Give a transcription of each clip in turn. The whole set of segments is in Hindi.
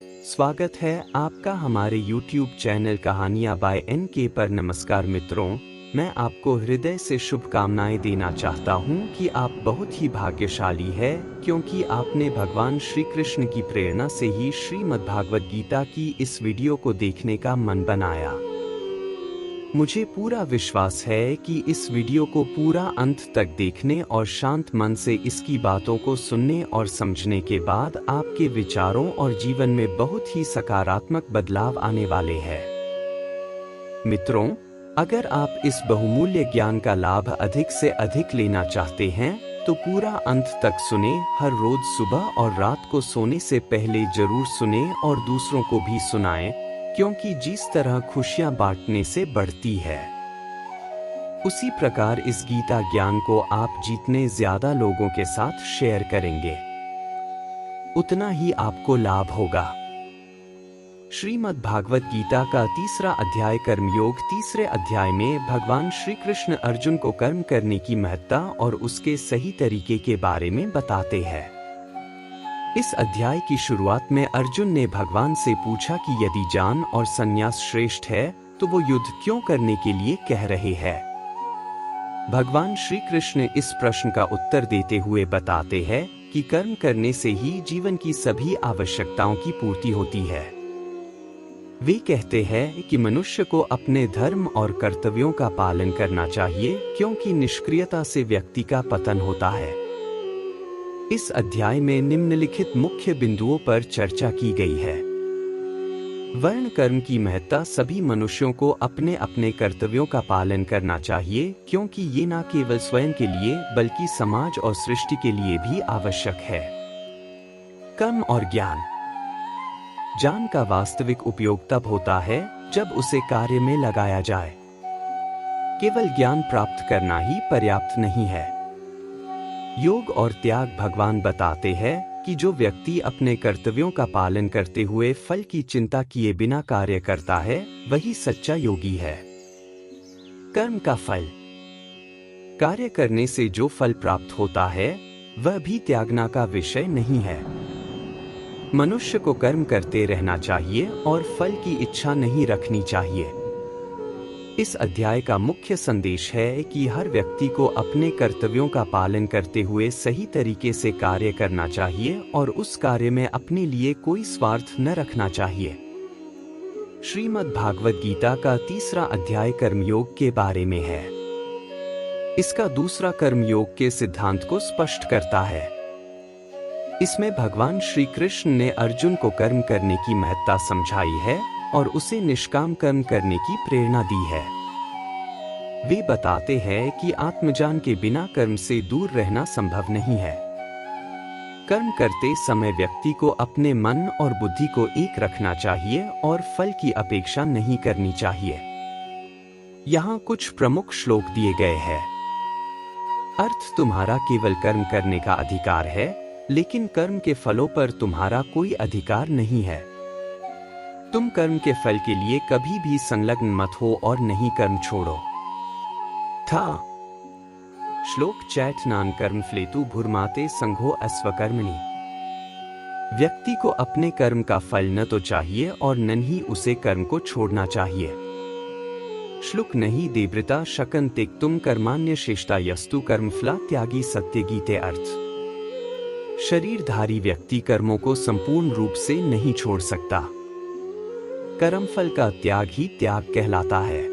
स्वागत है आपका हमारे YouTube चैनल कहानियाँ बाय NK पर। नमस्कार मित्रों, मैं आपको हृदय से शुभकामनाएं देना चाहता हूं कि आप बहुत ही भाग्यशाली है क्योंकि आपने भगवान श्री कृष्ण की प्रेरणा से ही श्रीमद् भागवत गीता की इस वीडियो को देखने का मन बनाया। मुझे पूरा विश्वास है कि इस वीडियो को पूरा अंत तक देखने और शांत मन से इसकी बातों को सुनने और समझने के बाद आपके विचारों और जीवन में बहुत ही सकारात्मक बदलाव आने वाले हैं। मित्रों, अगर आप इस बहुमूल्य ज्ञान का लाभ अधिक से अधिक लेना चाहते हैं तो पूरा अंत तक सुने। हर रोज सुबह और रात को सोने से पहले जरूर सुने और दूसरों को भी सुनाएं, क्योंकि जिस तरह खुशियां बांटने से बढ़ती है, उसी प्रकार इस गीता ज्ञान को आप जितने ज्यादा लोगों के साथ शेयर करेंगे उतना ही आपको लाभ होगा। श्रीमद् भागवत गीता का तीसरा अध्याय कर्मयोग। तीसरे अध्याय में भगवान श्री कृष्ण अर्जुन को कर्म करने की महत्ता और उसके सही तरीके के बारे में बताते हैं। इस अध्याय की शुरुआत में अर्जुन ने भगवान से पूछा कि यदि ज्ञान और संन्यास श्रेष्ठ है तो वो युद्ध क्यों करने के लिए कह रहे हैं। भगवान श्री कृष्ण इस प्रश्न का उत्तर देते हुए बताते हैं कि कर्म करने से ही जीवन की सभी आवश्यकताओं की पूर्ति होती है। वे कहते हैं कि मनुष्य को अपने धर्म और कर्तव्यों का पालन करना चाहिए, क्योंकि निष्क्रियता से व्यक्ति का पतन होता है। इस अध्याय में निम्नलिखित मुख्य बिंदुओं पर चर्चा की गई है। वर्ण कर्म की महत्ता। सभी मनुष्यों को अपने अपने कर्तव्यों का पालन करना चाहिए, क्योंकि ये न केवल स्वयं के लिए बल्कि समाज और सृष्टि के लिए भी आवश्यक है। कर्म और ज्ञान। ज्ञान का वास्तविक उपयोग तब होता है जब उसे कार्य में लगाया जाए। केवल ज्ञान प्राप्त करना ही पर्याप्त नहीं है। योग और त्याग। भगवान बताते हैं कि जो व्यक्ति अपने कर्तव्यों का पालन करते हुए फल की चिंता किए बिना कार्य करता है, वही सच्चा योगी है। कर्म का फल। कार्य करने से जो फल प्राप्त होता है वह भी त्यागना का विषय नहीं है। मनुष्य को कर्म करते रहना चाहिए और फल की इच्छा नहीं रखनी चाहिए। इस अध्याय का मुख्य संदेश है कि हर व्यक्ति को अपने कर्तव्यों का पालन करते हुए सही तरीके से कार्य करना चाहिए और उस कार्य में अपने लिए कोई स्वार्थ न रखना चाहिए। श्रीमद् भागवत गीता का तीसरा अध्याय कर्मयोग के बारे में है। इसका दूसरा कर्मयोग के सिद्धांत को स्पष्ट करता है। इसमें भगवान श्री कृष्ण ने अर्जुन को कर्म करने की महत्ता समझाई है और उसे निष्काम कर्म करने की प्रेरणा दी है। वे बताते हैं कि आत्मज्ञान के बिना कर्म से दूर रहना संभव नहीं है। कर्म करते समय व्यक्ति को अपने मन और बुद्धि को एक रखना चाहिए और फल की अपेक्षा नहीं करनी चाहिए। यहाँ कुछ प्रमुख श्लोक दिए गए हैं। अर्थ। तुम्हारा केवल कर्म करने का अधिकार है, लेकिन कर्म के फलों पर तुम्हारा कोई अधिकार नहीं है। तुम कर्म के फल के लिए कभी भी संलग्न मत हो और नहीं कर्म छोड़ो। था श्लोक। चैतनान कर्म फ्लेतु भूर्माते संघो अस्वकर्मणि। व्यक्ति को अपने कर्म का फल न तो चाहिए और न ही उसे कर्म को छोड़ना चाहिए। श्लोक। नहीं देवृता शकन त्यक्तुम कर्मान्य शेष्टा यस्तु कर्मफला त्यागी सत्य गीते। अर्थ। शरीरधारी व्यक्ति कर्मों को संपूर्ण रूप से नहीं छोड़ सकता। कर्मफल का त्याग ही त्याग कहलाता है।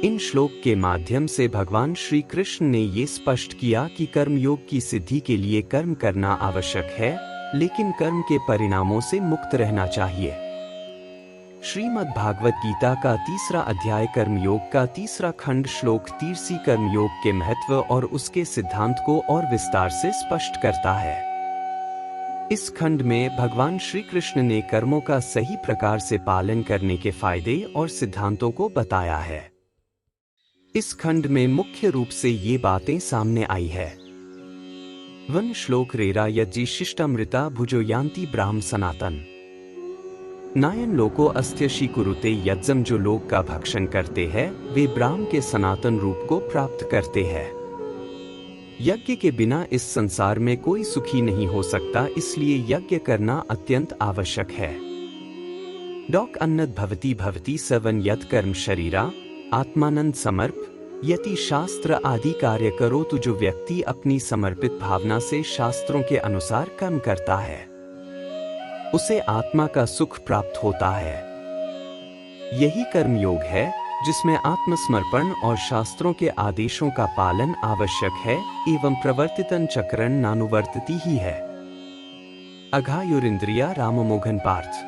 इन श्लोक के माध्यम से भगवान श्री कृष्ण ने ये स्पष्ट किया कि कर्मयोग की सिद्धि के लिए कर्म करना आवश्यक है, लेकिन कर्म के परिणामों से मुक्त रहना चाहिए। श्रीमद् भागवत गीता का तीसरा अध्याय कर्मयोग का तीसरा खंड श्लोक 30 कर्मयोग के महत्व और उसके सिद्धांत को और विस्तार से स्पष्ट करता है। इस खंड में भगवान श्री कृष्ण ने कर्मों का सही प्रकार से पालन करने के फायदे और सिद्धांतों को बताया है। इस खंड में मुख्य रूप से ये बातें सामने आई है। वन श्लोक। रेरा यज्जी शिष्टामृता भुजो यान्ति ब्राह्म सनातन। नायन लोको अस्त्यशी कुरुते यज्जम। जो लोग का भक्षण करते हैं वे ब्राह्म के सनातन रूप को प्राप्त करते हैं। यज्ञ के बिना इस संसार में कोई सुखी नहीं हो सकता, इसलिए यज्ञ करना अत्यंत आवश्यक है। डॉक अन्नद भवति भवति सवन यत् कर्म शरीरा आत्मानंद समर्प यति शास्त्र आदि कार्य करो। तो जो व्यक्ति अपनी समर्पित भावना से शास्त्रों के अनुसार कर्म करता है उसे आत्मा का सुख प्राप्त होता है। यही कर्म योग है जिसमें आत्मसमर्पण और शास्त्रों के आदेशों का पालन आवश्यक है एवं प्रवर्तितन चक्रण नानुवर्तती ही है। अघायुरिंद्रिया राममोघन पार्थ।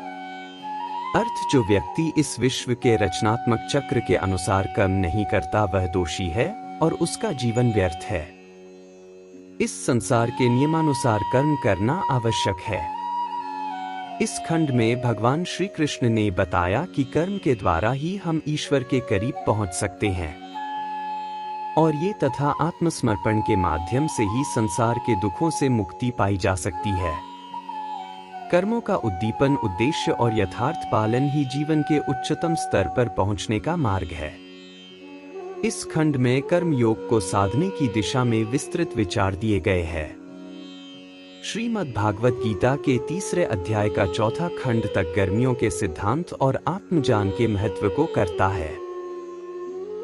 अर्थ जो व्यक्ति इस विश्व के रचनात्मक चक्र के अनुसार कर्म नहीं करता वह दोषी है और उसका जीवन व्यर्थ है। इस संसार के नियमानुसार कर्म करना आवश्यक है। इस खंड में भगवान श्री कृष्ण ने बताया कि कर्म के द्वारा ही हम ईश्वर के करीब पहुंच सकते हैं और ये तथा आत्मसमर्पण के माध्यम से ही संसार के दुखों से मुक्ति पाई जा सकती है। कर्मों का उद्दीपन, उद्देश्य और यथार्थ पालन ही जीवन के उच्चतम स्तर पर पहुंचने का मार्ग है। इस खंड में कर्म योग को साधने की दिशा में विस्तृत विचार दिए गए हैं। श्रीमद् भागवत गीता के 3 अध्याय का 4 खंड तक गर्मियों के सिद्धांत और आत्मज्ञान के महत्व को करता है।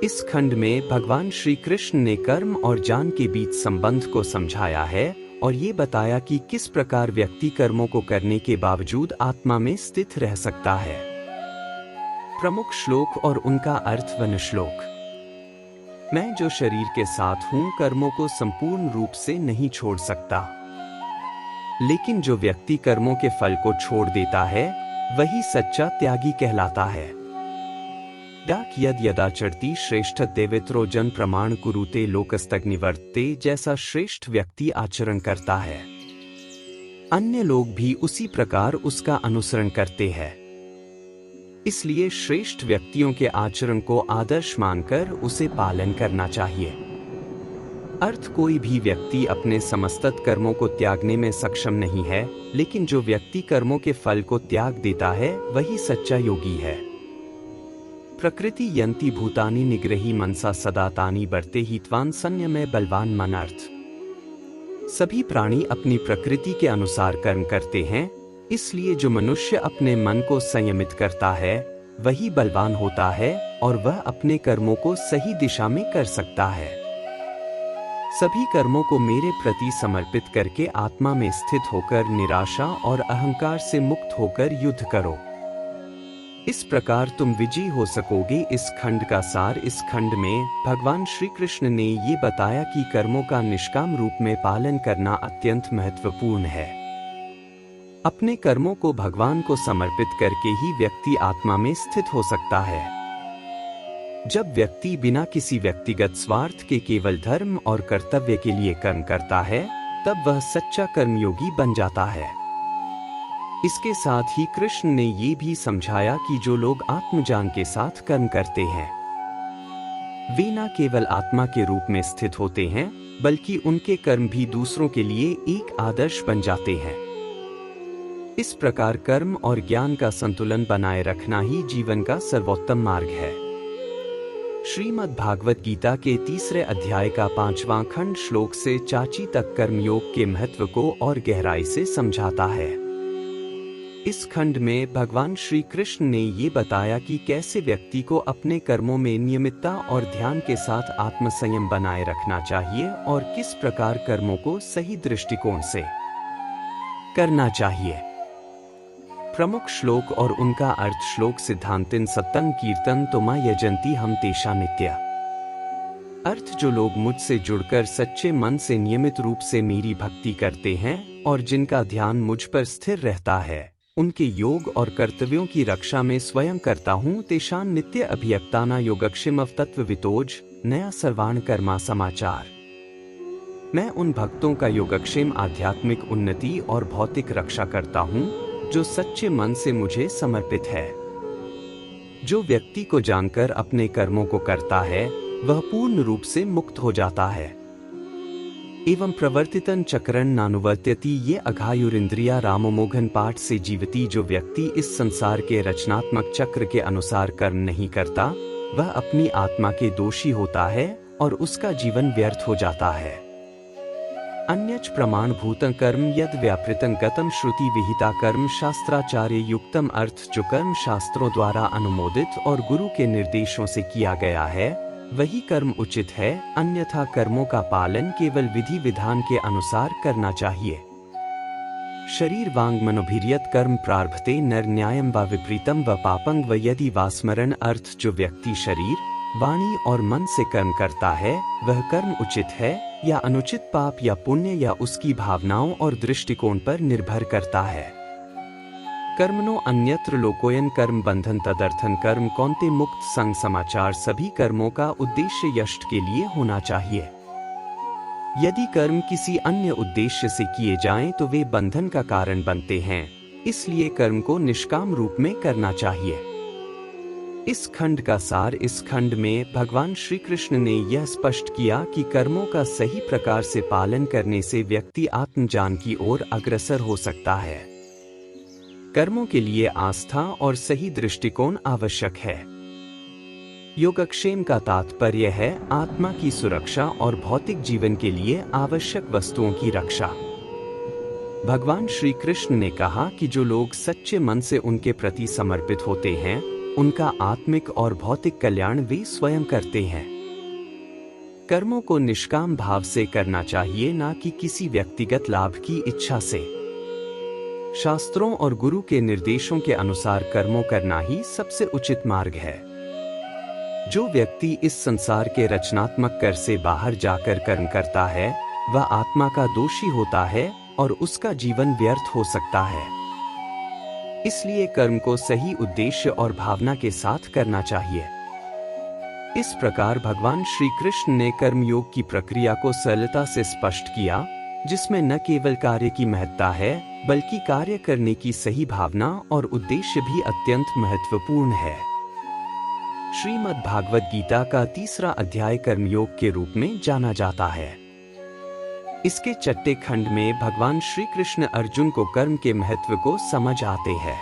इस खंड में भगवान श्री कृष्ण ने कर्म और ज्ञान के बीच संबंध को समझाया है और ये बताया कि किस प्रकार व्यक्ति कर्मों को करने के बावजूद आत्मा में स्थित रह सकता है। प्रमुख श्लोक और उनका अर्थ। वन श्लोक। मैं जो शरीर के साथ हूं कर्मों को संपूर्ण रूप से नहीं छोड़ सकता, लेकिन जो व्यक्ति कर्मों के फल को छोड़ देता है वही सच्चा त्यागी कहलाता है। डाक यद यदाचरति श्रेष्ठ देवेत्रो जन प्रमाण कुरुते लोकस्तग्निवर्ते। जैसा श्रेष्ठ व्यक्ति आचरण करता है अन्य लोग भी उसी प्रकार उसका अनुसरण करते हैं। इसलिए श्रेष्ठ व्यक्तियों के आचरण को आदर्श मानकर उसे पालन करना चाहिए। अर्थ कोई भी व्यक्ति अपने समस्त कर्मों को त्यागने में सक्षम नहीं है, लेकिन जो व्यक्ति कर्मों के फल को त्याग देता है वही सच्चा योगी है। प्रकृति यंती भूतानि निग्रही मनसा सदा तानि बरते हितवान संयमय बलवान मन। अर्थ सभी प्राणी अपनी प्रकृति के अनुसार कर्म करते हैं, इसलिए जो मनुष्य अपने मन को संयमित करता है वही बलवान होता है और वह अपने कर्मों को सही दिशा में कर सकता है। सभी कर्मों को मेरे प्रति समर्पित करके आत्मा में स्थित होकर निराशा और अहंकार से मुक्त होकर युद्ध करो। इस प्रकार तुम विजयी हो सकोगे। इस खंड का सार। इस खंड में भगवान श्री कृष्ण ने ये बताया कि कर्मों का निष्काम रूप में पालन करना अत्यंत महत्वपूर्ण है। अपने कर्मों को भगवान को समर्पित करके ही व्यक्ति आत्मा में स्थित हो सकता है। जब व्यक्ति बिना किसी व्यक्तिगत स्वार्थ के केवल धर्म और कर्तव्य के लिए कर्म करता है तब वह सच्चा कर्मयोगी बन जाता है। इसके साथ ही कृष्ण ने ये भी समझाया कि जो लोग आत्मज्ञान के साथ कर्म करते हैं वे न केवल आत्मा के रूप में स्थित होते हैं बल्कि उनके कर्म भी दूसरों के लिए एक आदर्श बन जाते हैं। इस प्रकार कर्म और ज्ञान का संतुलन बनाए रखना ही जीवन का सर्वोत्तम मार्ग है। श्रीमद् भागवत गीता के 3 अध्याय का 5वां खंड श्लोक से 4 तक कर्मयोग के महत्व को और गहराई से समझाता है। इस खंड में भगवान श्री कृष्ण ने ये बताया कि कैसे व्यक्ति को अपने कर्मों में नियमितता और ध्यान के साथ आत्मसंयम बनाए रखना चाहिए और किस प्रकार कर्मों को सही दृष्टिकोण से करना चाहिए। प्रमुख श्लोक और उनका अर्थ। श्लोक सिद्धांतिन सत्तं कीर्तन तुमा यजंती हम तेषा नित्य। अर्थ जो लोग मुझसे जुड़कर सच्चे मन से नियमित रूप से मेरी भक्ति करते हैं और जिनका ध्यान मुझ पर स्थिर रहता है उनके योग और कर्तव्यों की रक्षा में स्वयं करता हूँ। तेषां नित्य अभियक्ताना योगक्षेम तत्ववितोज नया सर्वाण कर्मा समाचार। मैं उन भक्तों का योगक्षेम, आध्यात्मिक उन्नति और भौतिक रक्षा करता हूँ जो सच्चे मन से मुझे समर्पित है। जो व्यक्ति को जानकर अपने कर्मों को करता है वह पूर्ण रूप से मुक्त हो जाता है। एवं प्रवर्तितन चक्रण नानुवर्त्यति। ये अघायुरिंद्रिया राममोघन पाठ से जीवती। जो व्यक्ति इस संसार के रचनात्मक चक्र के अनुसार कर्म नहीं करता वह अपनी आत्मा के दोषी होता है और उसका जीवन व्यर्थ हो जाता है। अन्यच प्रमाणभूतं कर्म यद व्यापृतं गतं श्रुति विहिता कर्म शास्त्राचार्य युक्तम अर्थ जो कर्म शास्त्रों द्वारा अनुमोदित और गुरु के निर्देशों से किया गया है वही कर्म उचित है, अन्यथा कर्मों का पालन केवल विधि विधान के अनुसार करना चाहिए। शरीर वांग मनोभिर्यत कर्म प्रारभते नर न्यायम व विपरीतम व पापंग व यदि वास्मरण अर्थ जो व्यक्ति शरीर वाणी और मन से कर्म करता है वह कर्म उचित है या अनुचित, पाप या पुण्य या उसकी भावनाओं और दृष्टिकोण पर निर्भर करता है। कर्मणो अन्यत्र लोकोयन कर्म बंधन तदर्थन कर्म कौन्ते मुक्त संग समाचार सभी कर्मों का उद्देश्य यष्ट के लिए होना चाहिए। यदि कर्म किसी अन्य उद्देश्य से किए जाएं तो वे बंधन का कारण बनते हैं, इसलिए कर्म को निष्काम रूप में करना चाहिए। इस खंड का सार। इस खंड में भगवान श्री कृष्ण ने यह स्पष्ट किया कि कर्मों का सही प्रकार से पालन करने से व्यक्ति आत्मज्ञान की ओर अग्रसर हो सकता है। कर्मों के लिए आस्था और सही दृष्टिकोण आवश्यक है। योगक्षेम का तात्पर्य है आत्मा की सुरक्षा और भौतिक जीवन के लिए आवश्यक वस्तुओं की रक्षा। भगवान श्री कृष्ण ने कहा कि जो लोग सच्चे मन से उनके प्रति समर्पित होते हैं उनका आत्मिक और भौतिक कल्याण वे स्वयं करते हैं। कर्मों को निष्काम भाव से करना चाहिए, ना कि किसी व्यक्तिगत लाभ की इच्छा से। शास्त्रों और गुरु के निर्देशों के अनुसार कर्मों करना ही सबसे उचित मार्ग है। जो व्यक्ति इस संसार के रचनात्मक कर से बाहर जाकर कर्म करता है वह आत्मा का दोषी होता है और उसका जीवन व्यर्थ हो सकता है। इसलिए कर्म को सही उद्देश्य और भावना के साथ करना चाहिए। इस प्रकार भगवान श्री कृष्ण ने कर्मयोग की प्रक्रिया को सरलता से स्पष्ट किया, जिसमें न केवल कार्य की महत्ता है बल्कि कार्य करने की सही भावना और उद्देश्य भी अत्यंत महत्वपूर्ण है। श्रीमद् भागवत गीता का 3रा अध्याय कर्मयोग के रूप में जाना जाता है। इसके 6ठे खंड में भगवान श्री कृष्ण अर्जुन को कर्म के महत्व को समझ आते हैं।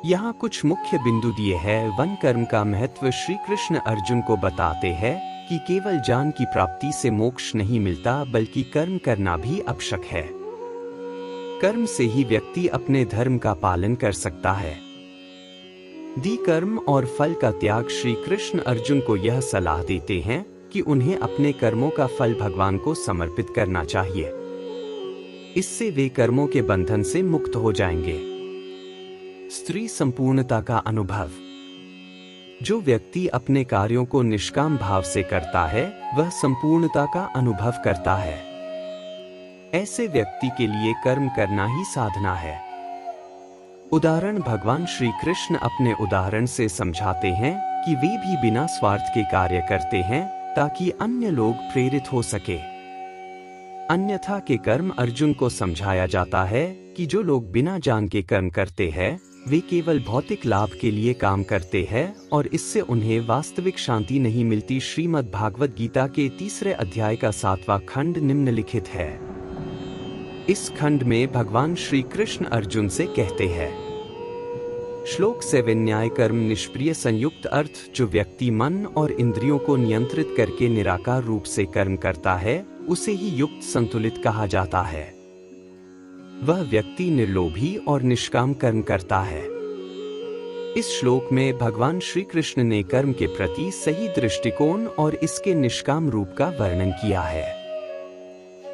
यहाँ कुछ मुख्य बिंदु दिए हैं। वन कर्म का महत्व श्री कृष्ण अर्जुन को बताते हैं कि केवल ज्ञान की प्राप्ति से मोक्ष नहीं मिलता बल्कि कर्म करना भी आवश्यक है। कर्म से ही व्यक्ति अपने धर्म का पालन कर सकता है। दी कर्म और फल का त्याग। श्री कृष्ण अर्जुन को यह सलाह देते हैं कि उन्हें अपने कर्मों का फल भगवान को समर्पित करना चाहिए। इससे वे कर्मों के बंधन से मुक्त हो जाएंगे। स्त्री संपूर्णता का अनुभव। जो व्यक्ति अपने कार्यों को निष्काम भाव से करता है वह संपूर्णता का अनुभव करता है। ऐसे व्यक्ति के लिए कर्म करना ही साधना है। उदाहरण। भगवान श्री कृष्ण अपने उदाहरण से समझाते हैं कि वे भी बिना स्वार्थ के कार्य करते हैं ताकि अन्य लोग प्रेरित हो सके। अन्यथा के कर्म। अर्जुन को समझाया जाता है कि जो लोग बिना जान के कर्म करते हैं वे केवल भौतिक लाभ के लिए काम करते हैं और इससे उन्हें वास्तविक शांति नहीं मिलती। श्रीमद् भागवत गीता के 3रे अध्याय का 7वां खंड निम्नलिखित है। इस खंड में भगवान श्री कृष्ण अर्जुन से कहते हैं। श्लोक 7। न्याय कर्म निष्प्रिय संयुक्त अर्थ। जो व्यक्ति मन और इंद्रियों को नियंत्रित करके निराकार रूप से कर्म करता है उसे ही युक्त संतुलित कहा जाता है। वह व्यक्ति निर्लोभी और निष्काम कर्म करता है। इस श्लोक में भगवान श्री कृष्ण ने कर्म के प्रति सही दृष्टिकोण और इसके निष्काम रूप का वर्णन किया है।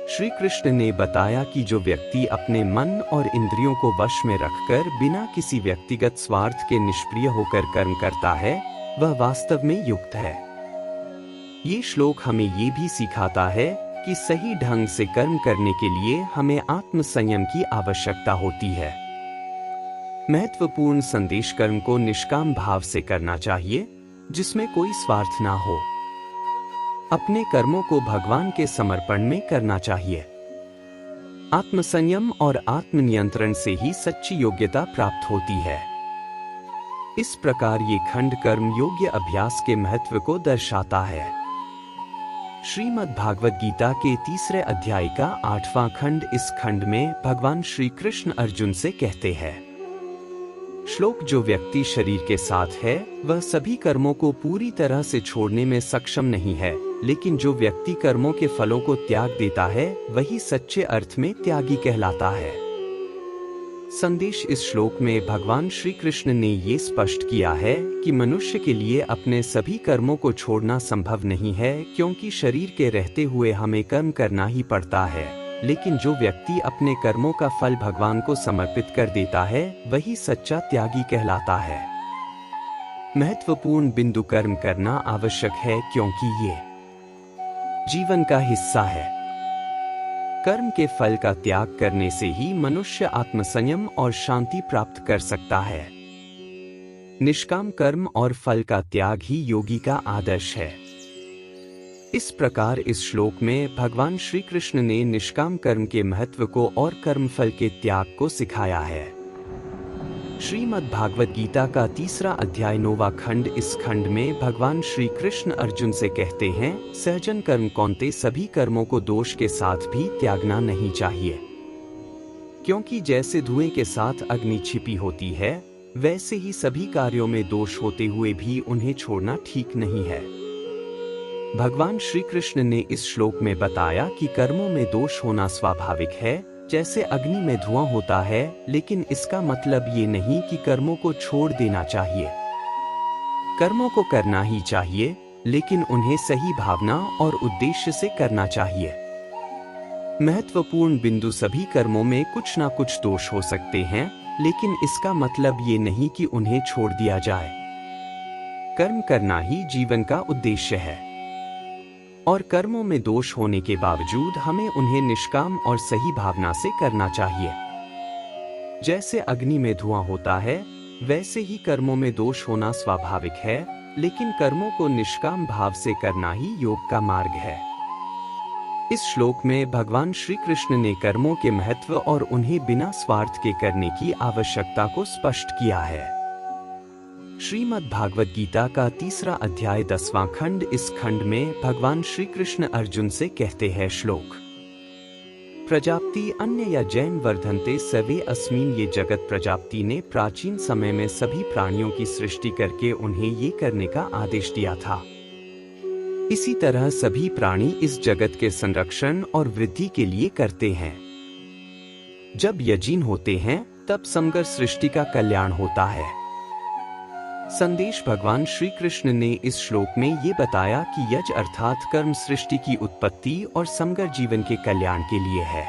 श्री कृष्ण ने बताया कि जो व्यक्ति अपने मन और इंद्रियों को वश में रखकर बिना किसी व्यक्तिगत स्वार्थ के निष्प्रिय होकर कर्म करता है वह वास्तव में युक्त है। ये श्लोक हमें ये भी सिखाता है कि सही ढंग से कर्म करने के लिए हमें आत्म संयम की आवश्यकता होती है। महत्वपूर्ण संदेश। कर्म को निष्काम भाव से करना चाहिए जिसमें कोई स्वार्थ ना हो। अपने कर्मों को भगवान के समर्पण में करना चाहिए। आत्मसंयम और आत्मनियंत्रण से ही सच्ची योग्यता प्राप्त होती है। इस प्रकार ये खंड कर्म योग्य अभ्यास के महत्व को दर्शाता है। श्रीमद् भागवत गीता के 3रे अध्याय का 8वां खंड। इस खंड में भगवान श्री कृष्ण अर्जुन से कहते हैं। श्लोक जो व्यक्ति शरीर के साथ है वह सभी कर्मों को पूरी तरह से छोड़ने में सक्षम नहीं है, लेकिन जो व्यक्ति कर्मों के फलों को त्याग देता है वही सच्चे अर्थ में त्यागी कहलाता है। संदेश इस श्लोक में भगवान श्री कृष्ण ने ये स्पष्ट किया है कि मनुष्य के लिए अपने सभी कर्मों को छोड़ना संभव नहीं है, क्योंकि शरीर के रहते हुए हमें कर्म करना ही पड़ता है, लेकिन जो व्यक्ति अपने कर्मों का फल भगवान को समर्पित कर देता है वही सच्चा त्यागी कहलाता है। महत्वपूर्ण बिंदु कर्म करना आवश्यक है क्योंकि ये जीवन का हिस्सा है। कर्म के फल का त्याग करने से ही मनुष्य आत्मसंयम और शांति प्राप्त कर सकता है। निष्काम कर्म और फल का त्याग ही योगी का आदर्श है। इस प्रकार इस श्लोक में भगवान श्री कृष्ण ने निष्काम कर्म के महत्व को और कर्मफल के त्याग को सिखाया है। श्रीमद् भागवत गीता का 3रा अध्याय 9वां खंड। इस खंड में भगवान श्री कृष्ण अर्जुन से कहते हैं, सहजन कर्म कौन्ते, सभी कर्मों को दोष के साथ भी त्यागना नहीं चाहिए, क्योंकि जैसे धुएं के साथ अग्नि छिपी होती है वैसे ही सभी कार्यों में दोष होते हुए भी उन्हें छोड़ना ठीक नहीं है। भगवान श्री कृष्ण ने इस श्लोक में बताया कि कर्मों में दोष होना स्वाभाविक है, जैसे अग्नि में धुआं होता है, लेकिन इसका मतलब ये नहीं कि कर्मों को छोड़ देना चाहिए। कर्मों को करना ही चाहिए, लेकिन उन्हें सही भावना और उद्देश्य से करना चाहिए। महत्वपूर्ण बिंदु, सभी कर्मों में कुछ ना कुछ दोष हो सकते हैं, लेकिन इसका मतलब ये नहीं कि उन्हें छोड़ दिया जाए। कर्म करना ही जीवन का उद्देश्य है और कर्मों में दोष होने के बावजूद हमें उन्हें निष्काम और सही भावना से करना चाहिए। जैसे अग्नि में धुआं होता है वैसे ही कर्मों में दोष होना स्वाभाविक है, लेकिन कर्मों को निष्काम भाव से करना ही योग का मार्ग है। इस श्लोक में भगवान श्री कृष्ण ने कर्मों के महत्व और उन्हें बिना स्वार्थ के करने की आवश्यकता को स्पष्ट किया है। श्रीमद् भागवत गीता का 3रा अध्याय 10वां खंड। इस खंड में भगवान श्री कृष्ण अर्जुन से कहते हैं, श्लोक प्रजापति अन्य या जैन वर्धन्ते सर्वे अस्मिन्। ये जगत प्रजापति ने प्राचीन समय में सभी प्राणियों की सृष्टि करके उन्हें ये करने का आदेश दिया था। इसी तरह सभी प्राणी इस जगत के संरक्षण और वृद्धि के लिए करते हैं। जब यजीन होते हैं तब समग्र सृष्टि का कल्याण होता है। संदेश, भगवान श्री कृष्ण ने इस श्लोक में ये बताया कि यज अर्थात कर्म सृष्टि की उत्पत्ति और समग्र जीवन के कल्याण के लिए है।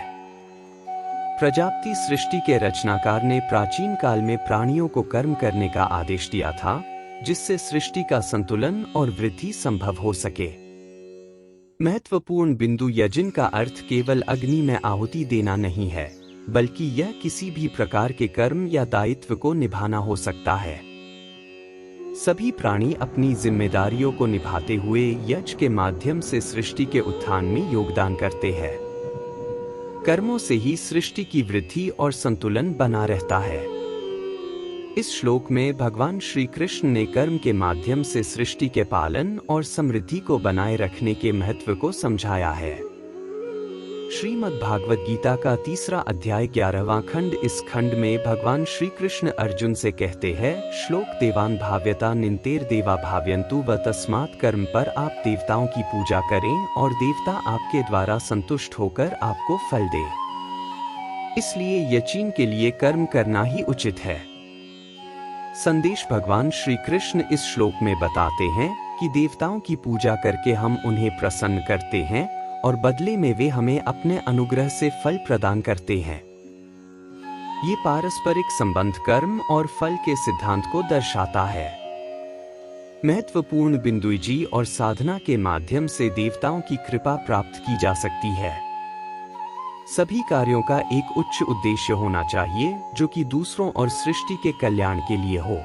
प्रजापति सृष्टि के रचनाकार ने प्राचीन काल में प्राणियों को कर्म करने का आदेश दिया था, जिससे सृष्टि का संतुलन और वृद्धि संभव हो सके। महत्वपूर्ण बिंदु, यजन का अर्थ केवल अग्नि में आहुति देना नहीं है, बल्कि यह किसी भी प्रकार के कर्म या दायित्व को निभाना हो सकता है। सभी प्राणी अपनी जिम्मेदारियों को निभाते हुए यज्ञ के माध्यम से सृष्टि के उत्थान में योगदान करते हैं। कर्मों से ही सृष्टि की वृद्धि और संतुलन बना रहता है। इस श्लोक में भगवान श्री कृष्ण ने कर्म के माध्यम से सृष्टि के पालन और समृद्धि को बनाए रखने के महत्व को समझाया है। श्रीमद् भागवत गीता का 3रा अध्याय 11वां खंड। इस खंड में भगवान श्री कृष्ण अर्जुन से कहते हैं, श्लोक देवान भाव्यता निन्तेर देवा भाव्यन्तु व तस्मात् कर्म पर आप देवताओं की पूजा करें और देवता आपके द्वारा संतुष्ट होकर आपको फल दे। इसलिए यजीन के लिए कर्म करना ही उचित है। संदेश, भगवान श्री कृष्ण इस श्लोक में बताते हैं कि देवताओं की पूजा करके हम उन्हें प्रसन्न करते हैं और बदले में वे हमें अपने अनुग्रह से फल प्रदान करते हैं। ये पारस्परिक संबंध कर्म और फल के सिद्धांत को दर्शाता है। महत्वपूर्ण बिंदु, जी और साधना के माध्यम से देवताओं की कृपा प्राप्त की जा सकती है। सभी कार्यों का एक उच्च उद्देश्य होना चाहिए जो कि दूसरों और सृष्टि के कल्याण के लिए हो।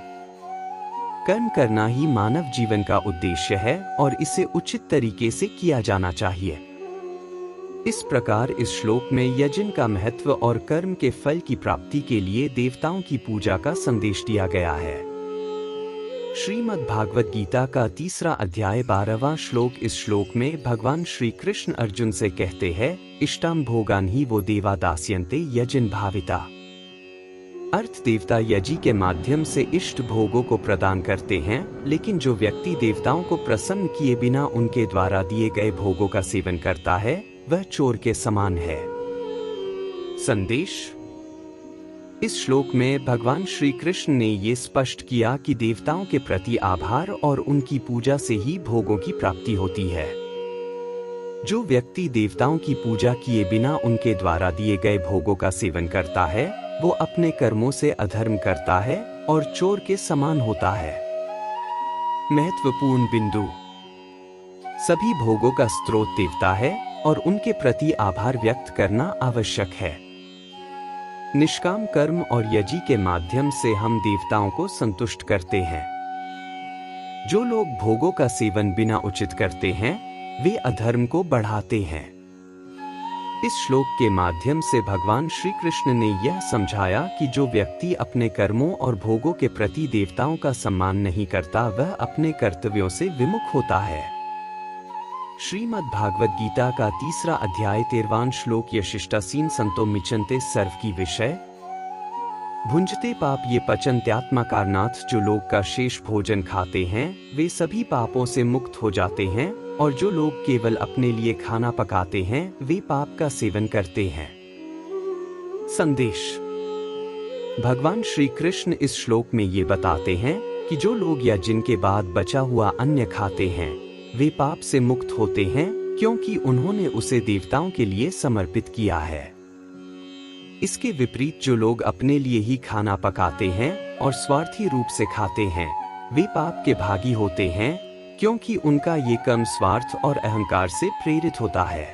कर्म करना ही मानव जीवन का उद्देश्य है और इसे उचित तरीके से किया जाना चाहिए। इस प्रकार इस श्लोक में यजन का महत्व और कर्म के फल की प्राप्ति के लिए देवताओं की पूजा का संदेश दिया गया है। श्रीमद् भागवत गीता का 3रा अध्याय 12वां श्लोक। इस श्लोक में भगवान श्री कृष्ण अर्जुन से कहते हैं, इष्टाम भोगान ही वो देवा दास्यन्ते यजन भाविता। अर्थ देवता यज्ञ के माध्यम से इष्ट भोगों को प्रदान करते हैं, लेकिन जो व्यक्ति देवताओं को प्रसन्न किए बिना उनके द्वारा दिए गए भोगों का सेवन करता है वह चोर के समान है। संदेश। इस श्लोक में भगवान श्री कृष्ण ने ये स्पष्ट किया कि देवताओं के प्रति आभार और उनकी पूजा से ही भोगों की प्राप्ति होती है। जो व्यक्ति देवताओं की पूजा किए बिना उनके द्वारा दिए गए भोगों का सेवन करता है वो अपने कर्मों से अधर्म करता है और चोर के समान होता है। महत्वपूर्ण बिंदु। सभी भोगों का स्रोत देवता है और उनके प्रति आभार व्यक्त करना आवश्यक है। निष्काम कर्म और यज्ञ के माध्यम से हम देवताओं को संतुष्ट करते हैं। जो लोग भोगों का सेवन बिना उचित करते हैं वे अधर्म को बढ़ाते हैं। इस श्लोक के माध्यम से भगवान श्री कृष्ण ने यह समझाया कि जो व्यक्ति अपने कर्मों और भोगों के प्रति देवताओं का सम्मान नहीं करता वह अपने कर्तव्यों से विमुख होता है। श्रीमद् भागवत गीता का 3 अध्याय 13वां श्लोक यशिष्टासीन संतो मिचन्ते सर्व की विषय। भुंजते पाप ये पचन्त्यात्मा कारणात् जो लोग का शेष भोजन खाते हैं वे सभी पापों से मुक्त हो जाते हैं और जो लोग केवल अपने लिए खाना पकाते हैं वे पाप का सेवन करते हैं। संदेश। भगवान श्री कृष्ण इस श्लोक में ये बताते हैं कि जो लोग या जिनके बाद बचा हुआ अन्न खाते हैं वे पाप से मुक्त होते हैं क्योंकि उन्होंने उसे देवताओं के लिए समर्पित किया है। इसके विपरीत जो लोग अपने लिए ही खाना पकाते हैं और स्वार्थी रूप से खाते हैं वे पाप के भागी होते हैं क्योंकि उनका ये कर्म स्वार्थ और अहंकार से प्रेरित होता है।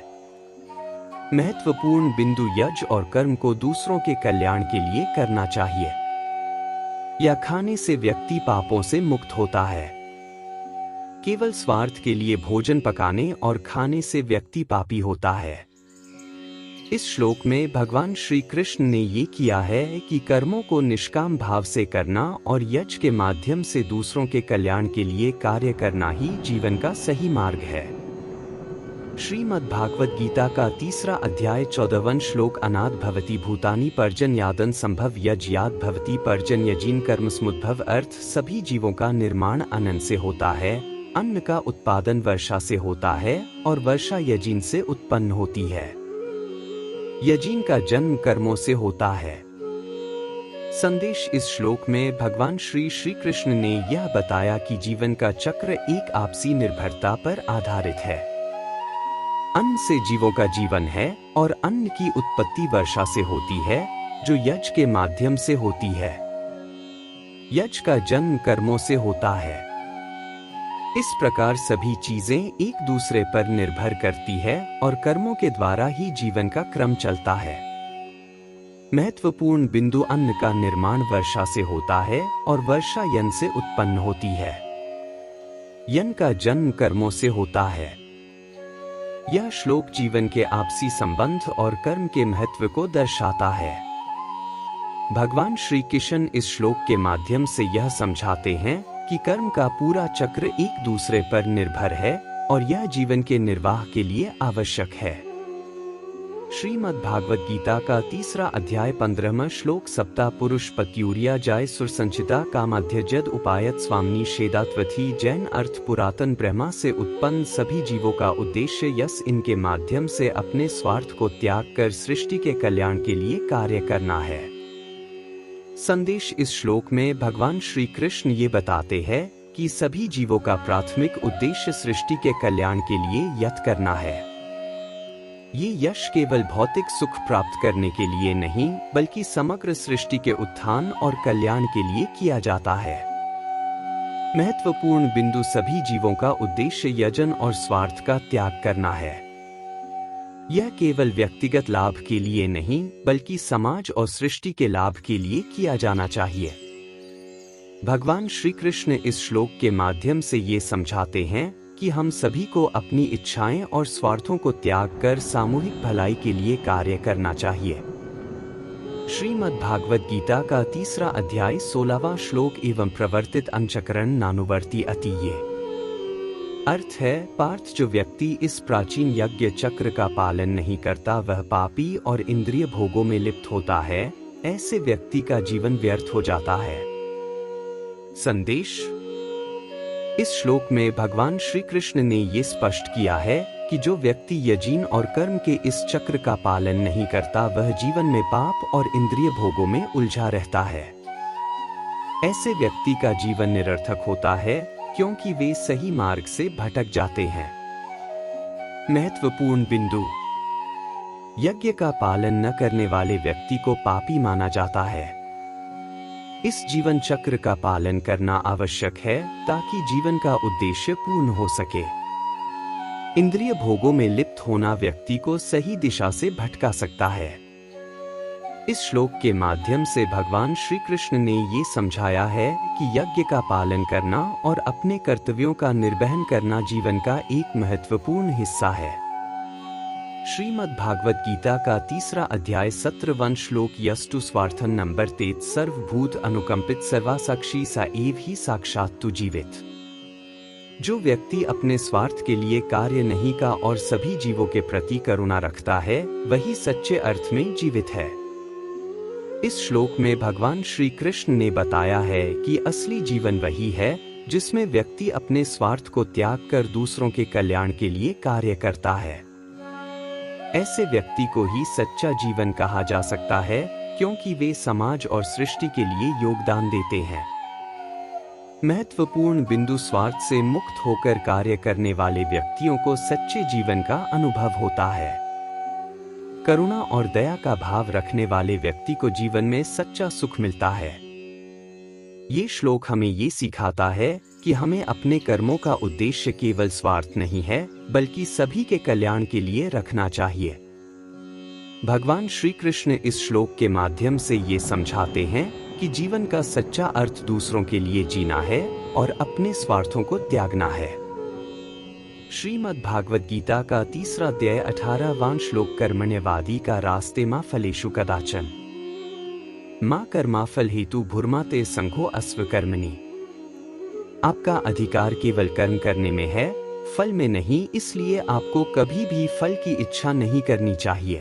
महत्वपूर्ण बिंदु। यज्ञ और कर्म को दूसरों के कल्याण के लिए करना चाहिए। या खाने से व्यक्ति पापों से मुक्त होता है। केवल स्वार्थ के लिए भोजन पकाने और खाने से व्यक्ति पापी होता है। इस श्लोक में भगवान श्री कृष्ण ने ये किया है कि कर्मों को निष्काम भाव से करना और यज्ञ के माध्यम से दूसरों के कल्याण के लिए कार्य करना ही जीवन का सही मार्ग है। श्रीमद् भागवत गीता का 3 अध्याय 14वां श्लोक अनाद भवति भूतानि पर्जन्यादन संभव यज्ञाद भवति पर्जन यजीन कर्म समुद्भव। अर्थ सभी जीवों का निर्माण अन्न से होता है, अन्न का उत्पादन वर्षा से होता है और वर्षा यजीन से उत्पन्न होती है। यजीन का जन्म कर्मों से होता है। संदेश। इस श्लोक में भगवान श्री कृष्ण ने यह बताया कि जीवन का चक्र एक आपसी निर्भरता पर आधारित है। अन्न से जीवों का जीवन है और अन्न की उत्पत्ति वर्षा से होती है जो यज्ञ के माध्यम से होती है। यज्ञ का जन्म कर्मों से होता है। इस प्रकार सभी चीजें एक दूसरे पर निर्भर करती है और कर्मों के द्वारा ही जीवन का क्रम चलता है। महत्वपूर्ण बिंदु। अन्न का निर्माण वर्षा से होता है और वर्षा यन से उत्पन्न होती है। यन का जन्म कर्मों से होता है। यह श्लोक जीवन के आपसी संबंध और कर्म के महत्व को दर्शाता है। भगवान श्री कृष्ण इस श्लोक के माध्यम से यह समझाते हैं कि कर्म का पूरा चक्र एक दूसरे पर निर्भर है और यह जीवन के निर्वाह के लिए आवश्यक है। श्रीमद् भागवत गीता का 3 अध्याय 15वां श्लोक सप्ता पुरुष पत्यूरिया जाय सुर संचिता कामाध्य जद उपायत स्वामिनी शेदात्वथी। जैन। अर्थ पुरातन ब्रह्मा से उत्पन्न सभी जीवों का उद्देश्य यस इनके माध्यम से अपने स्वार्थ को त्याग कर सृष्टि के कल्याण के लिए कार्य करना है। संदेश। इस श्लोक में भगवान श्री कृष्ण ये बताते हैं कि सभी जीवों का प्राथमिक उद्देश्य सृष्टि के कल्याण के लिए यत्न करना है। ये यश केवल भौतिक सुख प्राप्त करने के लिए नहीं बल्कि समग्र सृष्टि के उत्थान और कल्याण के लिए किया जाता है। महत्वपूर्ण बिंदु। सभी जीवों का उद्देश्य यजन और स्वार्थ का त्याग करना है। यह केवल व्यक्तिगत लाभ के लिए नहीं बल्कि समाज और सृष्टि के लाभ के लिए किया जाना चाहिए। भगवान श्री कृष्ण इस श्लोक के माध्यम से ये समझाते हैं कि हम सभी को अपनी इच्छाएं और स्वार्थों को त्याग कर सामूहिक भलाई के लिए कार्य करना चाहिए। श्रीमद् भागवत गीता का 3 अध्याय 16वां श्लोक एवं प्रवर्तित अंचकरण नानुवर्ती अति। ये अर्थ है पार्थ जो व्यक्ति इस प्राचीन यज्ञ चक्र का पालन नहीं करता वह पापी और इंद्रिय भोगों में लिप्त होता है ऐसे व्यक्ति का जीवन व्यर्थ हो जाता है। संदेश। इस श्लोक में भगवान श्री कृष्ण ने ये स्पष्ट किया है कि जो व्यक्ति यज्ञ और कर्म के इस चक्र का पालन नहीं करता वह जीवन में पाप और इंद्रिय भोगों में उलझा रहता है। ऐसे व्यक्ति का जीवन निरर्थक होता है क्योंकि वे सही मार्ग से भटक जाते हैं। महत्वपूर्ण बिंदु। यज्ञ का पालन न करने वाले व्यक्ति को पापी माना जाता है। इस जीवन चक्र का पालन करना आवश्यक है ताकि जीवन का उद्देश्य पूर्ण हो सके। इंद्रिय भोगों में लिप्त होना व्यक्ति को सही दिशा से भटका सकता है। इस श्लोक के माध्यम से भगवान श्री कृष्ण ने ये समझाया है कि यज्ञ का पालन करना और अपने कर्तव्यों का निर्वहन करना जीवन का एक महत्वपूर्ण हिस्सा है। श्रीमद् भागवत गीता का 3 अध्याय 17वां श्लोक यस्तु स्वार्थं नंबर 3 सर्वभूत अनुकंपित सर्वासाक्षी सा एव ही साक्षात तु जीवित। जो व्यक्ति अपने स्वार्थ के लिए कार्य नहीं का और सभी जीवों के प्रति करुणा रखता है वही सच्चे अर्थ में जीवित है। इस श्लोक में भगवान श्री कृष्ण ने बताया है कि असली जीवन वही है जिसमें व्यक्ति अपने स्वार्थ को त्याग कर दूसरों के कल्याण के लिए कार्य करता है। ऐसे व्यक्ति को ही सच्चा जीवन कहा जा सकता है क्योंकि वे समाज और सृष्टि के लिए योगदान देते हैं। महत्वपूर्ण बिंदु। स्वार्थ से मुक्त होकर कार्य करने वाले व्यक्तियों को सच्चे जीवन का अनुभव होता है। करुणा और दया का भाव रखने वाले व्यक्ति को जीवन में सच्चा सुख मिलता है। ये श्लोक हमें ये सिखाता है कि हमें अपने कर्मों का उद्देश्य केवल स्वार्थ नहीं है बल्कि सभी के कल्याण के लिए रखना चाहिए। भगवान श्री कृष्ण इस श्लोक के माध्यम से ये समझाते हैं कि जीवन का सच्चा अर्थ दूसरों के लिए जीना है और अपने स्वार्थों को त्यागना है। श्रीमद् भागवत गीता का 3 अध्याय 18वां श्लोक कर्मण्यवादी का रास्ते मा फलेषु कदाचन मां कर्माफल हेतु भूर्माते संघो अस्व कर्मणि। आपका अधिकार केवल कर्म करने में है, फल में नहीं, इसलिए आपको कभी भी फल की इच्छा नहीं करनी चाहिए।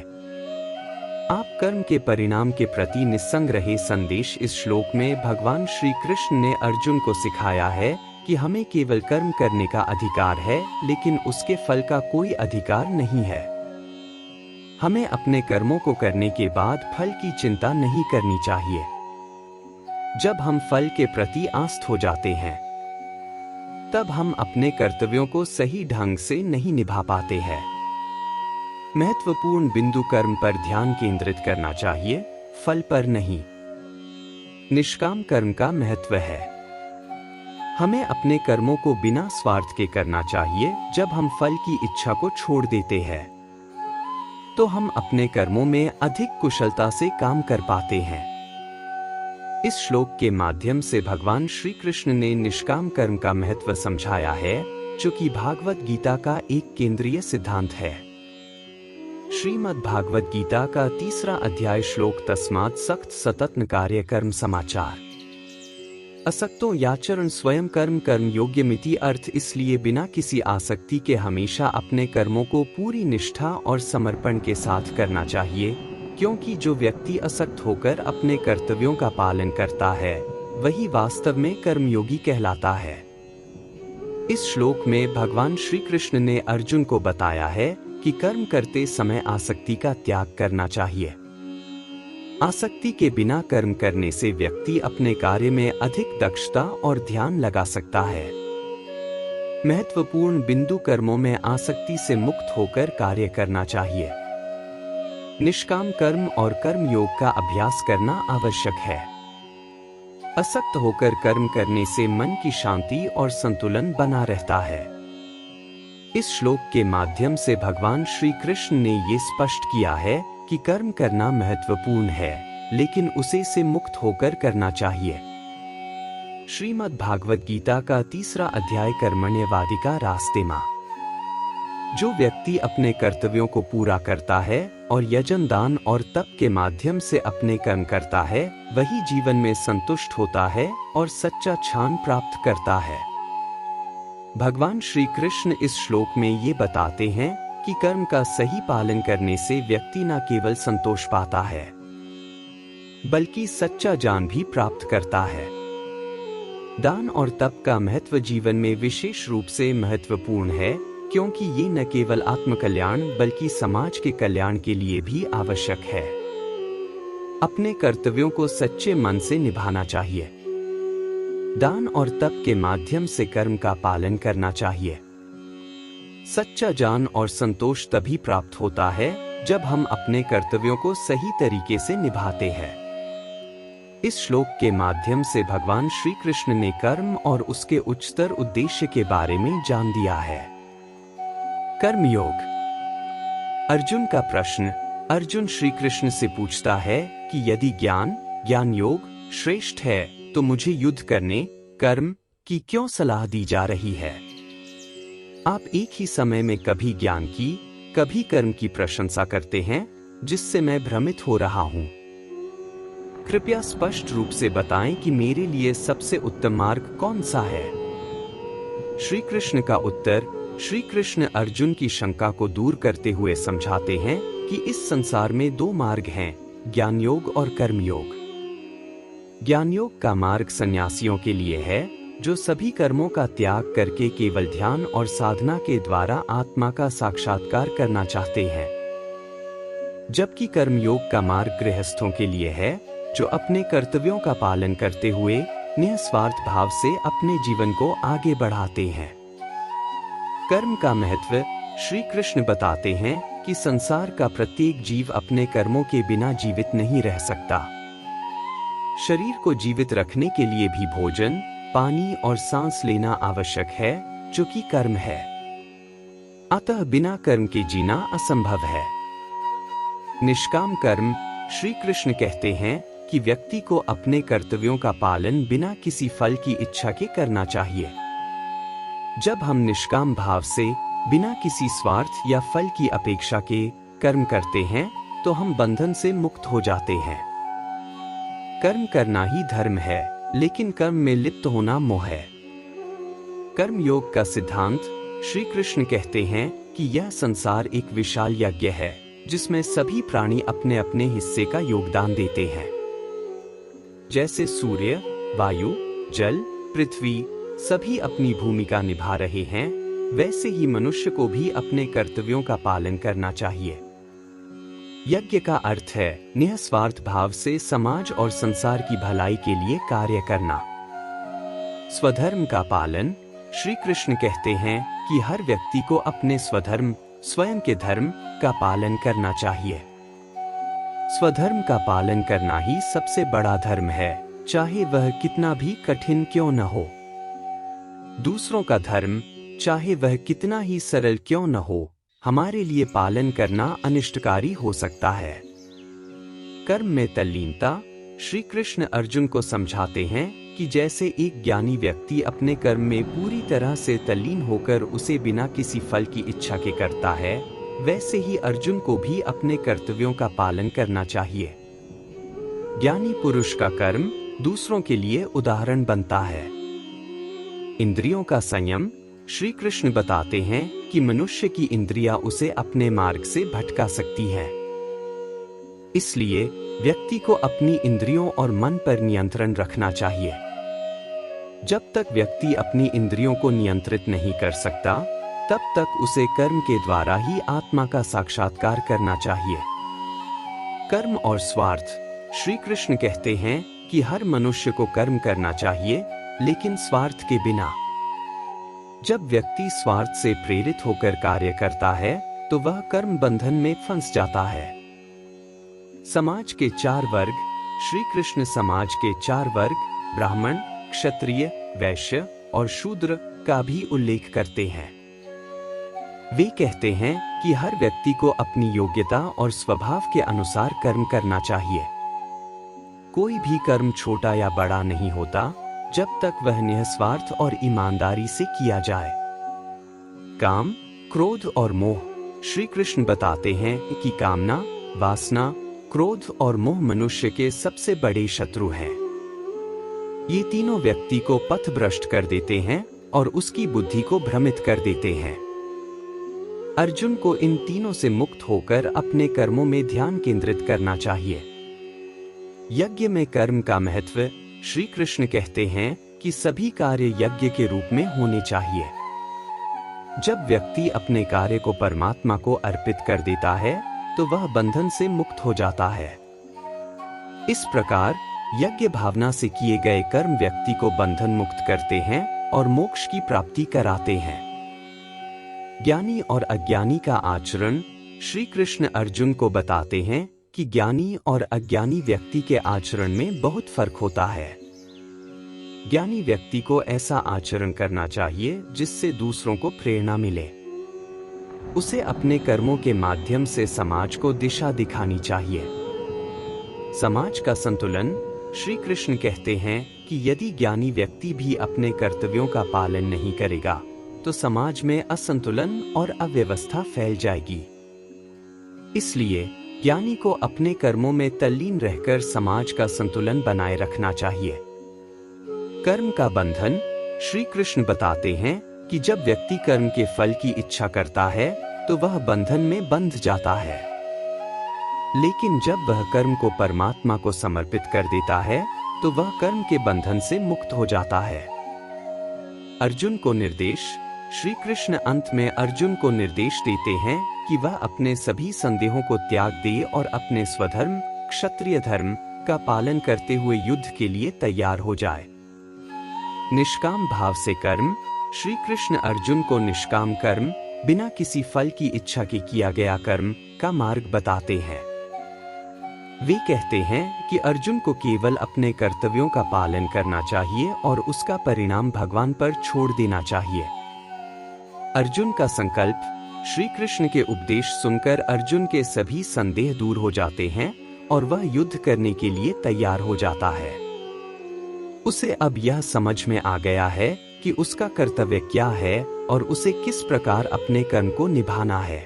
आप कर्म के परिणाम के प्रति निस्संग रहे। संदेश। इस श्लोक में भगवान श्री कृष्ण ने अर्जुन को सिखाया है कि हमें केवल कर्म करने का अधिकार है लेकिन उसके फल का कोई अधिकार नहीं है। हमें अपने कर्मों को करने के बाद फल की चिंता नहीं करनी चाहिए। जब हम फल के प्रति आसक्त हो जाते हैं तब हम अपने कर्तव्यों को सही ढंग से नहीं निभा पाते हैं। महत्वपूर्ण बिंदु। कर्म पर ध्यान केंद्रित करना चाहिए, फल पर नहीं। निष्काम कर्म का महत्व है। हमें अपने कर्मों को बिना स्वार्थ के करना चाहिए। जब हम फल की इच्छा को छोड़ देते हैं तो हम अपने कर्मों में अधिक कुशलता से काम कर पाते हैं। इस श्लोक के माध्यम से भगवान श्री कृष्ण ने निष्काम कर्म का महत्व समझाया है जो कि भागवत गीता का एक केंद्रीय सिद्धांत है। श्रीमद् भागवत गीता का 3 अध्याय श्लोक तस्मात् सक्त सतत कार्य कर्म समाचार असक्तो याचरण स्वयं कर्म कर्म योग्य मिति। अर्थ। इसलिए बिना किसी आसक्ति के हमेशा अपने कर्मों को पूरी निष्ठा और समर्पण के साथ करना चाहिए क्योंकि जो व्यक्ति असक्त होकर अपने कर्तव्यों का पालन करता है वही वास्तव में कर्मयोगी कहलाता है। इस श्लोक में भगवान श्री कृष्ण ने अर्जुन को बताया है कि कर्म करते समय आसक्ति का त्याग करना चाहिए। आसक्ति के बिना कर्म करने से व्यक्ति अपने कार्य में अधिक दक्षता और ध्यान लगा सकता है। महत्वपूर्ण बिंदु। कर्मों में आसक्ति से मुक्त होकर कार्य करना चाहिए। निष्काम कर्म और कर्म योग का अभ्यास करना आवश्यक है। असक्त होकर कर्म करने से मन की शांति और संतुलन बना रहता है। इस श्लोक के माध्यम से भगवान श्री कृष्ण ने ये स्पष्ट किया है कि कर्म करना महत्वपूर्ण है लेकिन उसे से मुक्त होकर करना चाहिए। श्रीमद् भागवत गीता का 3 अध्याय कर्मण्यवादी का रास्ते मा। जो व्यक्ति अपने कर्तव्यों को पूरा करता है और यजन दान और तप के माध्यम से अपने कर्म करता है वही जीवन में संतुष्ट होता है और सच्चा क्षान प्राप्त करता है। भगवान श्री कृष्ण इस श्लोक में ये बताते हैं कि कर्म का सही पालन करने से व्यक्ति न केवल संतोष पाता है बल्कि सच्चा ज्ञान भी प्राप्त करता है। दान और तप का महत्व जीवन में विशेष रूप से महत्वपूर्ण है, क्योंकि ये न केवल आत्मकल्याण बल्कि समाज के कल्याण के लिए भी आवश्यक है। अपने कर्तव्यों को सच्चे मन से निभाना चाहिए। दान और तप के माध्यम से कर्म का पालन करना चाहिए। सच्चा ज्ञान और संतोष तभी प्राप्त होता है जब हम अपने कर्तव्यों को सही तरीके से निभाते हैं। इस श्लोक के माध्यम से भगवान श्री कृष्ण ने कर्म और उसके उच्चतर उद्देश्य के बारे में जान दिया है। कर्मयोग। अर्जुन का प्रश्न। अर्जुन श्री कृष्ण से पूछता है कि यदि ज्ञान योग श्रेष्ठ है तो मुझे युद्ध करने, कर्म की क्यों सलाह दी जा रही है? आप एक ही समय में कभी ज्ञान की, कभी कर्म की प्रशंसा करते हैं, जिससे मैं भ्रमित हो रहा हूं। कृपया स्पष्ट रूप से बताएं कि मेरे लिए सबसे उत्तम मार्ग कौन सा है। श्री कृष्ण का उत्तर। श्री कृष्ण अर्जुन की शंका को दूर करते हुए समझाते हैं कि इस संसार में दो मार्ग हैं, ज्ञान योग और कर्म योग। ज्ञान योग का मार्ग सन्यासियों के लिए है, जो सभी कर्मों का त्याग करके केवल ध्यान और साधना के द्वारा आत्मा का साक्षात्कार करना चाहते हैं। जबकि कर्मयोग का मार्ग गृहस्थों के लिए है, जो अपने कर्तव्यों का पालन करते हुए निस्वार्थ भाव से अपने जीवन को आगे बढ़ाते हैं। कर्म का महत्व। श्री कृष्ण बताते हैं कि संसार का प्रत्येक जीव अपने कर्मों के बिना जीवित नहीं रह सकता। शरीर को जीवित रखने के लिए भी भोजन, पानी और सांस लेना आवश्यक है, जो कि कर्म है। अतः बिना कर्म के जीना असंभव है। निष्काम कर्म। श्री कृष्ण कहते हैं कि व्यक्ति को अपने कर्तव्यों का पालन बिना किसी फल की इच्छा के करना चाहिए। जब हम निष्काम भाव से, बिना किसी स्वार्थ या फल की अपेक्षा के कर्म करते हैं, तो हम बंधन से मुक्त हो जाते हैं। कर्म करना ही धर्म है, लेकिन कर्म में लिप्त होना मोह है। कर्म योग का सिद्धांत। श्री कृष्ण कहते हैं कि यह संसार एक विशाल यज्ञ है, जिसमें सभी प्राणी अपने अपने हिस्से का योगदान देते हैं। जैसे सूर्य, वायु, जल, पृथ्वी सभी अपनी भूमिका निभा रहे हैं, वैसे ही मनुष्य को भी अपने कर्तव्यों का पालन करना चाहिए। यज्ञ का अर्थ है निस्वार्थ भाव से समाज और संसार की भलाई के लिए कार्य करना। स्वधर्म का पालन। श्री कृष्ण कहते हैं कि हर व्यक्ति को अपने स्वधर्म, स्वयं के धर्म का पालन करना चाहिए। स्वधर्म का पालन करना ही सबसे बड़ा धर्म है, चाहे वह कितना भी कठिन क्यों न हो। दूसरों का धर्म, चाहे वह कितना ही सरल क्यों न हो, हमारे लिए पालन करना अनिष्टकारी हो सकता है। कर्म में तल्लीनता। श्री कृष्ण अर्जुन को समझाते हैं कि जैसे एक ज्ञानी व्यक्ति अपने कर्म में पूरी तरह से तल्लीन होकर उसे बिना किसी फल की इच्छा के करता है, वैसे ही अर्जुन को भी अपने कर्तव्यों का पालन करना चाहिए। ज्ञानी पुरुष का कर्म दूसरों के लिए उदाहरण बनता है। इंद्रियों का संयम। श्री कृष्ण बताते हैं कि मनुष्य की इंद्रियां उसे अपने मार्ग से भटका सकती हैं। इसलिए व्यक्ति को अपनी इंद्रियों और मन पर नियंत्रण रखना चाहिए। जब तक व्यक्ति अपनी इंद्रियों को नियंत्रित नहीं कर सकता, तब तक उसे कर्म के द्वारा ही आत्मा का साक्षात्कार करना चाहिए। कर्म और स्वार्थ। श्री कृष्ण कहते हैं कि हर मनुष्य को कर्म करना चाहिए, लेकिन स्वार्थ के बिना। जब व्यक्ति स्वार्थ से प्रेरित होकर कार्य करता है, तो वह कर्म बंधन में फंस जाता है। समाज के 4 वर्ग। श्री कृष्ण समाज के 4 वर्ग, ब्राह्मण, क्षत्रिय, वैश्य और शूद्र का भी उल्लेख करते हैं। वे कहते हैं कि हर व्यक्ति को अपनी योग्यता और स्वभाव के अनुसार कर्म करना चाहिए। कोई भी कर्म छोटा या बड़ा नहीं होता, जब तक वह निस्वार्थ और ईमानदारी से किया जाए। काम, क्रोध और मोह। श्री कृष्ण बताते हैं कि कामना, वासना, क्रोध और मोह मनुष्य के सबसे बड़े शत्रु हैं। ये तीनों व्यक्ति को पथभ्रष्ट कर देते हैं और उसकी बुद्धि को भ्रमित कर देते हैं। अर्जुन को इन तीनों से मुक्त होकर अपने कर्मों में ध्यान केंद्रित करना चाहिए। यज्ञ में कर्म का महत्व। श्री कृष्ण कहते हैं कि सभी कार्य यज्ञ के रूप में होने चाहिए। जब व्यक्ति अपने कार्य को परमात्मा को अर्पित कर देता है तो वह बंधन से मुक्त हो जाता है। इस प्रकार यज्ञ भावना से किए गए कर्म व्यक्ति को बंधन मुक्त करते हैं और मोक्ष की प्राप्ति कराते हैं। ज्ञानी और अज्ञानी का आचरण। श्री कृष्ण अर्जुन को बताते हैं कि ज्ञानी और अज्ञानी व्यक्ति के आचरण में बहुत फर्क होता है। ज्ञानी व्यक्ति को ऐसा आचरण करना चाहिए जिससे दूसरों को प्रेरणा मिले। उसे अपने कर्मों के माध्यम से समाज को दिशा दिखानी चाहिए। समाज का संतुलन। श्री कृष्ण कहते हैं कि यदि ज्ञानी व्यक्ति भी अपने कर्तव्यों का पालन नहीं करेगा तो समाज में असंतुलन और अव्यवस्था फैल जाएगी। इसलिए ज्ञानी को अपने कर्मों में तल्लीन रहकर समाज का संतुलन बनाए रखना चाहिए। कर्म का बंधन। श्री कृष्ण बताते हैं कि जब व्यक्ति कर्म के फल की इच्छा करता है तो वह बंधन में बंध जाता है, लेकिन जब वह कर्म को परमात्मा को समर्पित कर देता है तो वह कर्म के बंधन से मुक्त हो जाता है। अर्जुन को निर्देश। श्री कृष्ण अंत में अर्जुन को निर्देश देते हैं कि वह अपने सभी संदेहों को त्याग दे और अपने स्वधर्म क्षत्रिय धर्म का पालन करते हुए युद्ध के लिए तैयार हो जाए। निष्काम भाव से कर्म। श्री कृष्ण अर्जुन को निष्काम कर्म, बिना किसी फल की इच्छा के किया गया कर्म का मार्ग बताते हैं। वे कहते हैं कि अर्जुन को केवल अपने कर्तव्यों का पालन करना चाहिए और उसका परिणाम भगवान पर छोड़ देना चाहिए। अर्जुन का संकल्प। श्री कृष्ण के उपदेश सुनकर अर्जुन के सभी संदेह दूर हो जाते हैं और वह युद्ध करने के लिए तैयार हो जाता है। उसे अब यह समझ में आ गया है कि उसका कर्तव्य क्या है और उसे किस प्रकार अपने कर्म को निभाना है।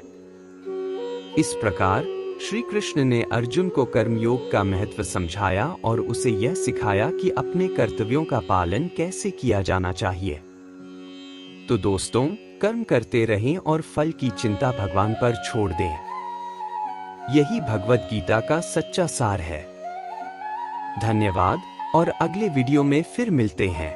इस प्रकार श्री कृष्ण ने अर्जुन को कर्मयोग का महत्व समझाया और उसे यह सिखाया कि अपने कर्तव्यों का पालन कैसे किया जाना चाहिए। तो दोस्तों, कर्म करते रहें और फल की चिंता भगवान पर छोड़ दें। यही भगवद गीता का सच्चा सार है। धन्यवाद और अगले वीडियो में फिर मिलते हैं।